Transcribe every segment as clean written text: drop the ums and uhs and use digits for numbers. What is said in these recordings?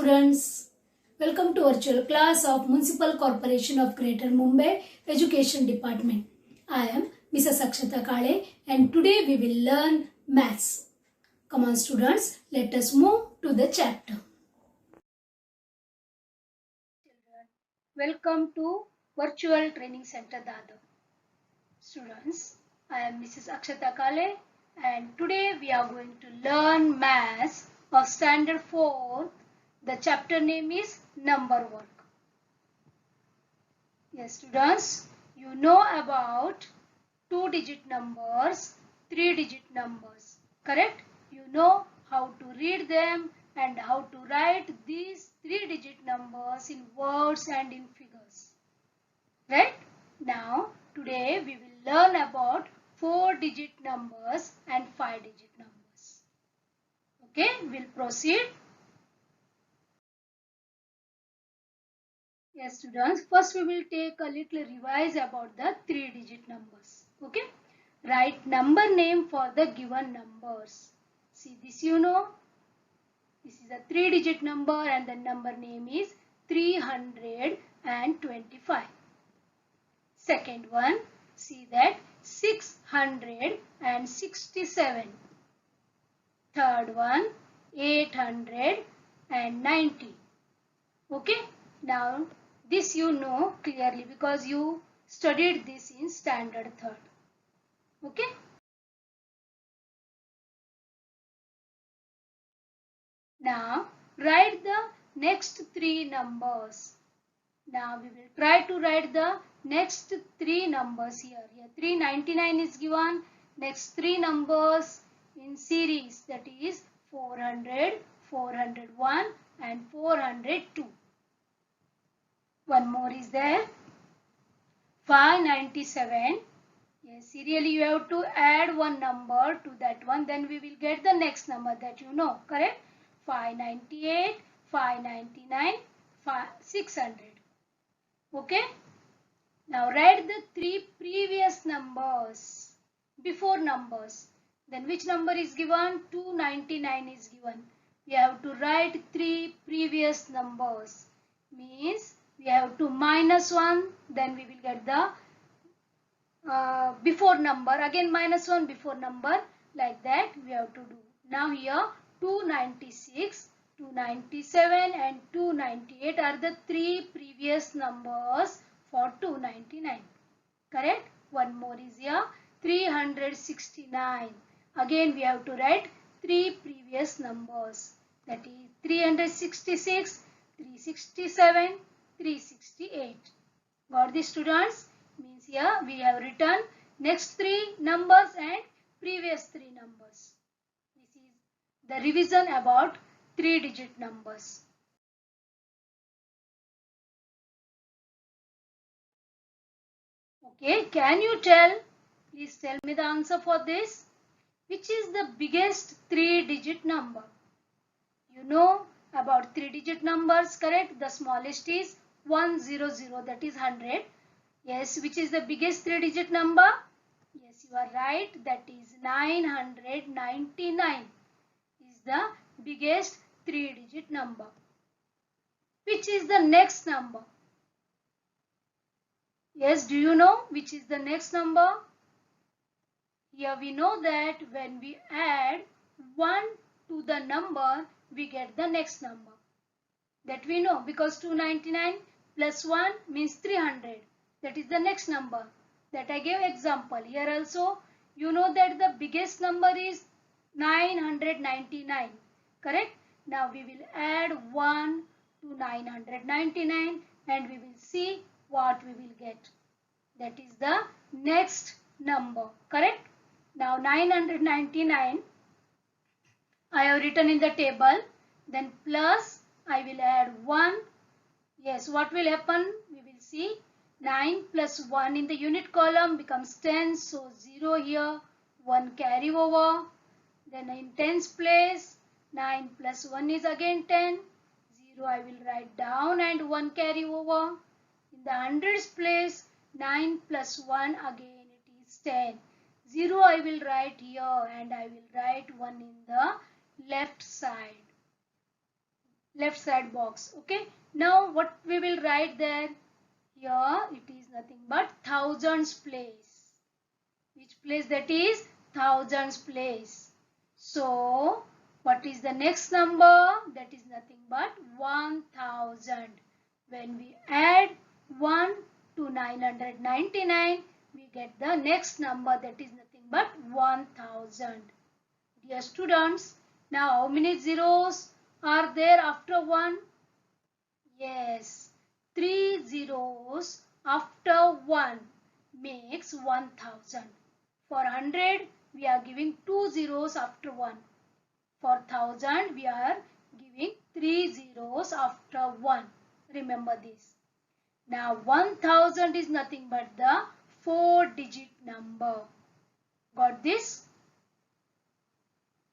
students, welcome to virtual class of Municipal Corporation of Greater Mumbai Education Department. I am Mrs. Akshata Kale and today we will learn maths. Come on students, let us move to the chapter. Welcome to Virtual Training Center Dadar. Students, I am Mrs. Akshata Kale and today we are going to learn maths of Standard 4. The chapter name is Number Work. Yes students, you know about 2-digit numbers, 3-digit numbers, correct? You know how to read them and how to write these 3-digit numbers in words and in figures, right? Now today we will learn about 4-digit numbers and 5-digit numbers. Okay, we'll proceed. Yes students, first we will take a little revise about the 3-digit numbers. Okay, write number name for the given numbers. See this, you know, this is a 3-digit number and the number name is 325. Second one, see that 667. Third one, 890. Okay, now this you know clearly because you studied this in standard 3rd. Okay. Now write the next 3 numbers. Now we will try to write the next 3 numbers here. Here 399 is given. Next 3 numbers in series, that is 400, 401 and 402. One more is there. 597. Yes, serially you have to add one number to that one. Then we will get the next number that you know. Correct? 598, 599, 600. Okay? Now write the 3 previous numbers. Before numbers. Then which number is given? 299 is given. We have to write 3 previous numbers. Means we have to minus 1. Then we will get the before number. Again minus 1 before number. Like that we have to do. Now here 296, 297 and 298 are the 3 previous numbers for 299. Correct? One more is here 369. Again we have to write 3 previous numbers. That is 366, 367, 368. Got this students? Means here we have written next 3 numbers and previous 3 numbers. This is the revision about 3-digit numbers. Okay, can you tell? Please tell me the answer for this. Which is the biggest 3-digit number? You know about 3-digit numbers, correct? The smallest is 100, that is 100. Yes, which is the biggest 3-digit number? Yes, you are right. That is 999 is the biggest 3-digit number. Which is the next number? Yes, do you know which is the next number? Here we know that when we add 1 to the number, we get the next number. That we know because 299 plus 1 means 300. That is the next number. That I gave example. Here also you know that the biggest number is 999. Correct? Now we will add 1 to 999 and we will see what we will get. That is the next number. Correct? Now 999 I have written in the table. Then plus I will add 1. Yes, what will happen? We will see 9 plus 1 in the unit column becomes 10. So 0 here, 1 carry over. Then in tens place, 9 plus 1 is again 10. 0 I will write down and 1 carry over. In the hundreds place, 9 plus 1 again it is 10. 0 I will write here and I will write 1 in the left side. left side box. Okay. Now what we will write there? Here it is nothing but thousands place. Which place that is? Thousands place. So what is the next number? That is nothing but 1000. When we add 1 to 999, we get the next number, that is nothing but 1000. Dear students, now how many zeros are there after 1? Yes, 3 zeros after 1 makes 1000. For 100, we are giving 2 zeros after 1. For 1000, we are giving 3 zeros after 1. Remember this. Now 1000 is nothing but the 4-digit number. Got this?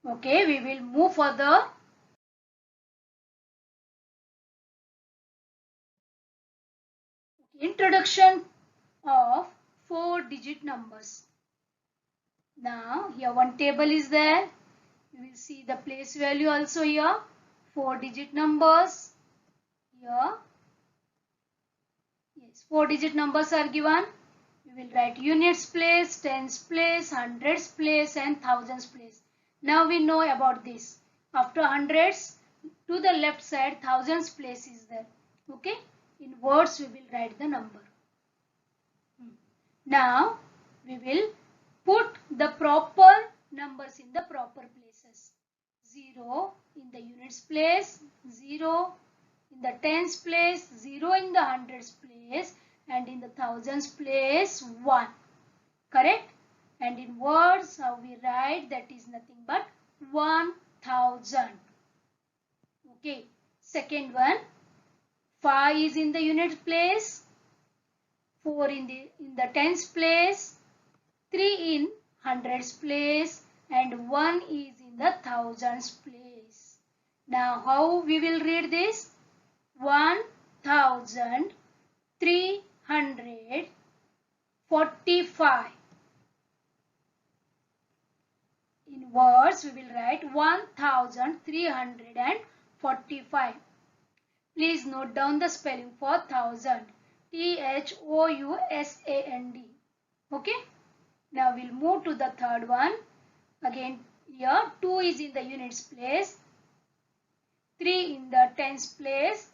Okay, we will move further. Introduction of 4-digit numbers. Now here one table is there. You will see the place value also here. 4-digit numbers. Here. Yes, 4-digit numbers are given. We will write units place, tens place, hundreds place and thousands place. Now we know about this. After hundreds, to the left side, thousands place is there. Okay. In words, we will write the number. Now we will put the proper numbers in the proper places. 0 in the units place, 0 in the tens place, 0 in the hundreds place, and in the thousands place 1. Correct? And in words, how we write, that is nothing but 1000. Okay. Second one, 5 is in the unit place, 4 in the tens place, 3 in hundreds place, and 1 is in the thousands place. Now how we will read this? 1345. In words, we will write 1345. Please note down the spelling for thousand. THOUSAND. Okay. Now we'll move to the third one. Again here 2 is in the units place, 3 in the tens place,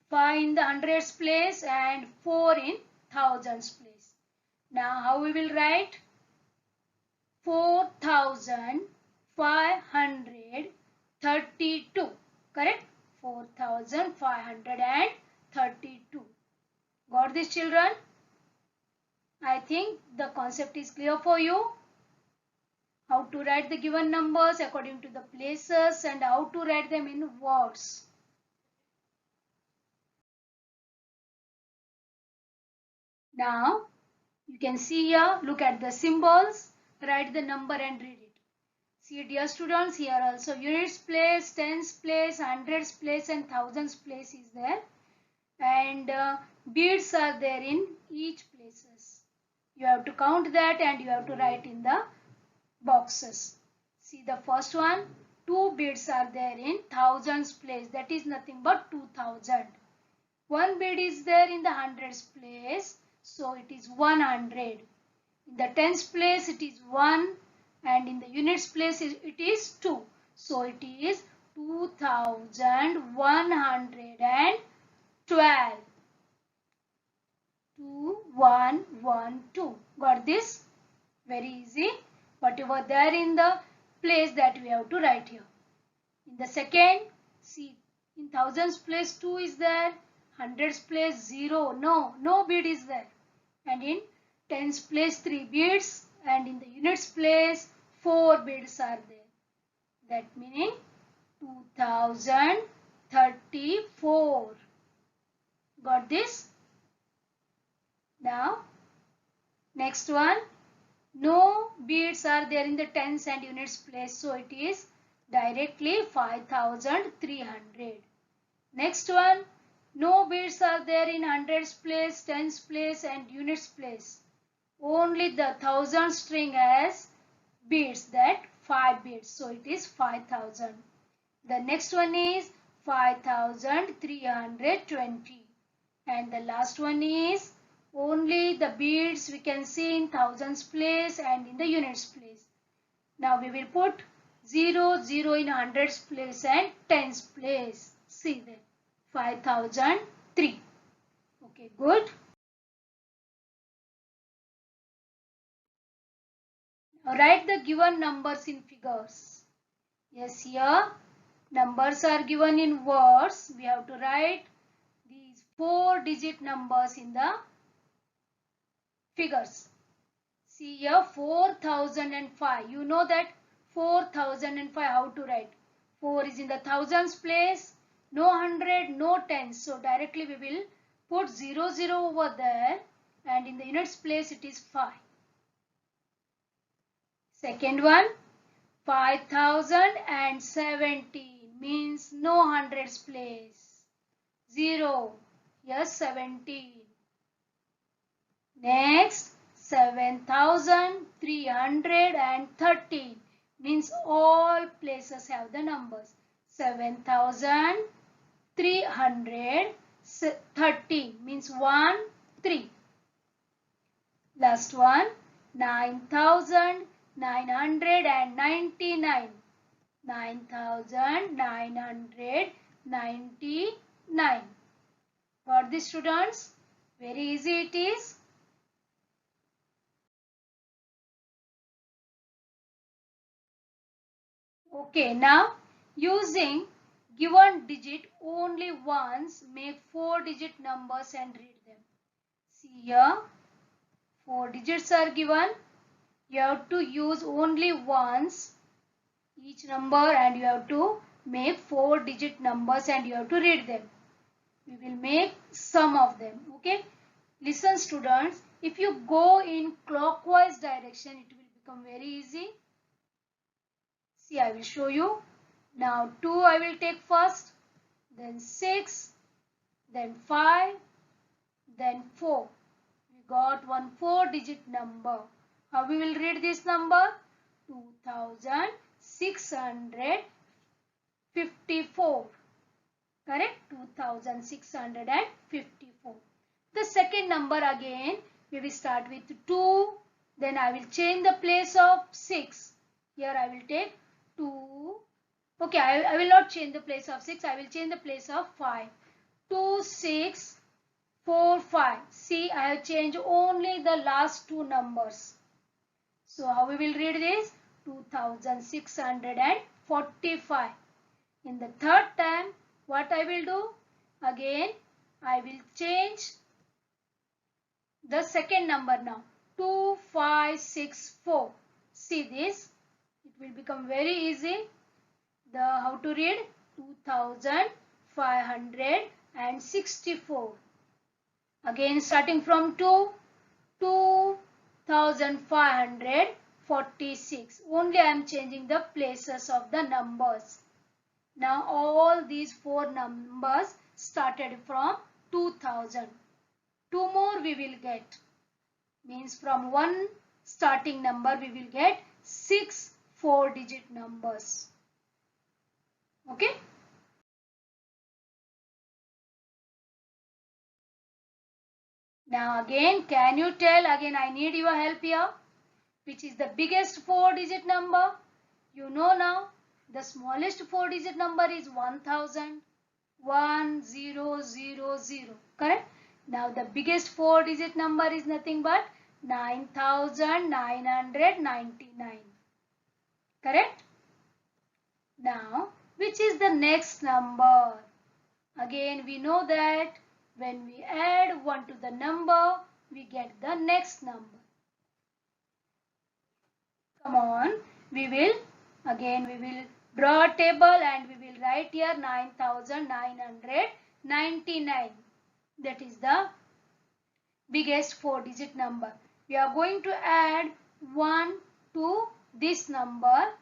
5 in the hundreds place and 4 in thousands place. Now how we will write? 4532. Correct? 4532. Got this, children? I think the concept is clear for you. How to write the given numbers according to the places and how to write them in words. Now you can see here, look at the symbols, write the number and read it. See, dear students, here also units place, tens place, hundreds place and thousands place is there, and beads are there in each places. You have to count that and you have to write in the boxes. See the first one, 2 beads are there in thousands place, that is nothing but 2000. 1 bead is there in the hundreds place, so it is 100. In the tens place it is 1 and in the units place it is 2. So it is 2112. 2112. Got this? Very easy. Whatever there in the place that we have to write here. In the second, see, in thousands place 2 is there. Hundreds place 0. No bead is there. And in tens place 3 beads. And in the units place 4 beads are there. That meaning 2034. Got this? Now, next one. No beads are there in the tens and units place. So it is directly 5300. Next one. No beads are there in hundreds place, tens place and units place. Only the thousand string has beads, that 5 beads. So it is 5000. The next one is 5320. And the last one is only the beads we can see in thousands place and in the units place. Now we will put 0, 0 in hundreds place and tens place. See there, 5003. Okay, good. Now write the given numbers in figures. Yes, here numbers are given in words. We have to write these 4-digit numbers in the figures. See here 4005. You know that 4005 how to write. 4 is in the thousands place. No hundred, no tens. So directly we will put 0, 0 over there. And in the units place it is 5. Second one 5017 means no hundreds place. 0. Yes, 17. Next 7313 means all places have the numbers. 7313 means 1, 3. Last one 9999. 9999. Got this, students? Very easy it is. Okay, now using given digit only once, make 4-digit numbers and read them. See here, 4 digits are given. You have to use only once each number and you have to make 4-digit numbers and you have to read them. We will make some of them. Okay, listen students, if you go in clockwise direction, it will become very easy. See, I will show you. Now 2 I will take first, then 6, then 5, then 4. We got one 4-digit number. How we will read this number? 2654. Correct? 2654. The second number again, we will start with 2. Then I will change the place of 6. Here I will take 2. Okay, I will not change the place of 6. I will change the place of 5. 2, 6, 4, 5. See, I have changed only the last 2 numbers. So, how we will read this? 2645. In the third time, what I will do? Again, I will change the second number now. 2564. See this? It will become very easy. How to read? 2564. Again starting from 2, 2546. Only I am changing the places of the numbers. Now all these 4 numbers started from 2000. 2 more we will get. Means from 1 starting number we will get 6 4-digit numbers. Okay. Now again, can you tell? Again, I need your help here. Which is the biggest 4-digit number? You know now. The smallest 4-digit number is 1000. 1000. Correct? Now the biggest 4-digit number is nothing but 9999. Correct? Now, which is the next number? Again, we know that when we add 1 to the number, we get the next number. Come on, we will draw a table and we will write here 9999. That is the biggest 4-digit number. We are going to add 1 to this number.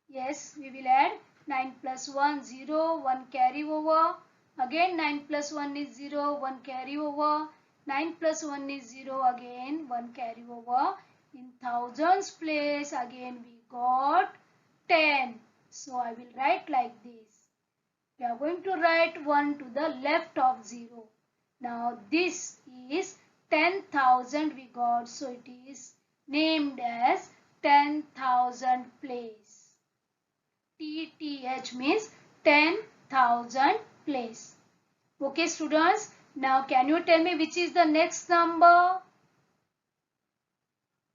Yes, we will add 9 plus 1, 0, 1 carry over. Again 9 plus 1 is 0, 1 carry over. 9 plus 1 is 0, again 1 carry over. In thousands place again we got 10. So I will write like this. We are going to write 1 to the left of 0. Now this is 10,000 we got. So it is named as 10,000 place. TTH means 10,000 place. Okay students. Now can you tell me which is the next number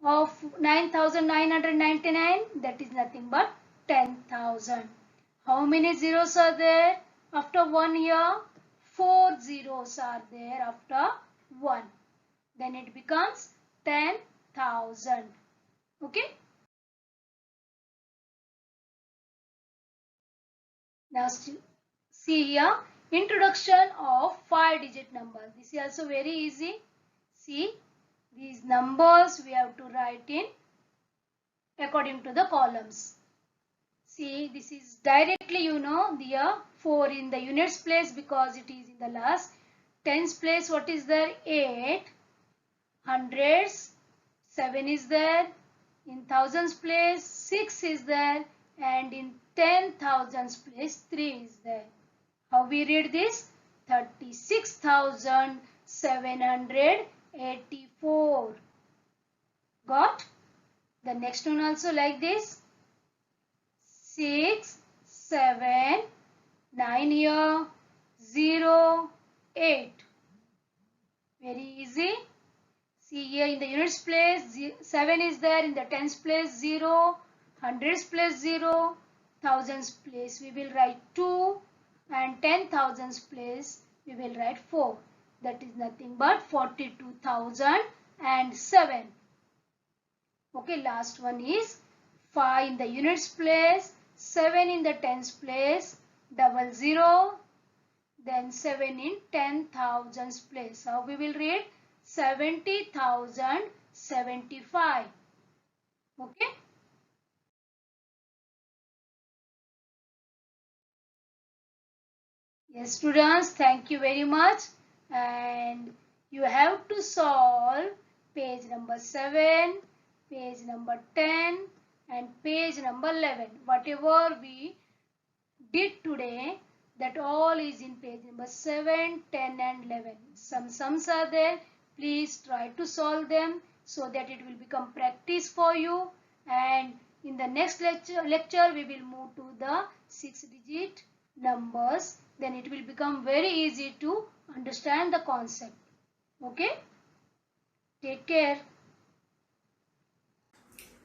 of 9,999? That is nothing but 10,000. How many zeros are there after 1 here? 4 zeros are there after 1. Then it becomes 10,000. Okay. Now see here, introduction of 5-digit numbers. This is also very easy. See, these numbers we have to write in according to the columns. See, this is directly the 4 in the units place because it is in the last. Tens place, what is there? 8. Hundreds, 7 is there. In thousands place, 6 is there. And in 10,000s place, 3 is there. How we read this? 36,784. Got? The next one also like this. 6, 7, 9 here, 0, 8. Very easy. See here in the units place, 7 is there. In the tens place, 0. Hundreds place, 0. Thousands place, we will write 2. And 10,000s place, we will write 4. That is nothing but 42,007. Okay, last one is 5 in the units place, 7 in the tens place, 00. Then 7 in 10,000s place. How we will read? 70,075. Okay. Yes students, thank you very much. And you have to solve page number 7, page number 10 and page number 11. Whatever we did today, that all is in page number 7, 10 and 11. Some sums are there. Please try to solve them so that it will become practice for you. And in the next lecture we will move to the 6-digit numbers. Then it will become very easy to understand the concept. Okay? Take care.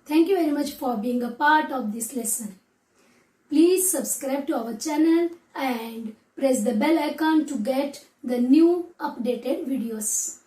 Thank you very much for being a part of this lesson. Please subscribe to our channel and press the bell icon to get the new updated videos.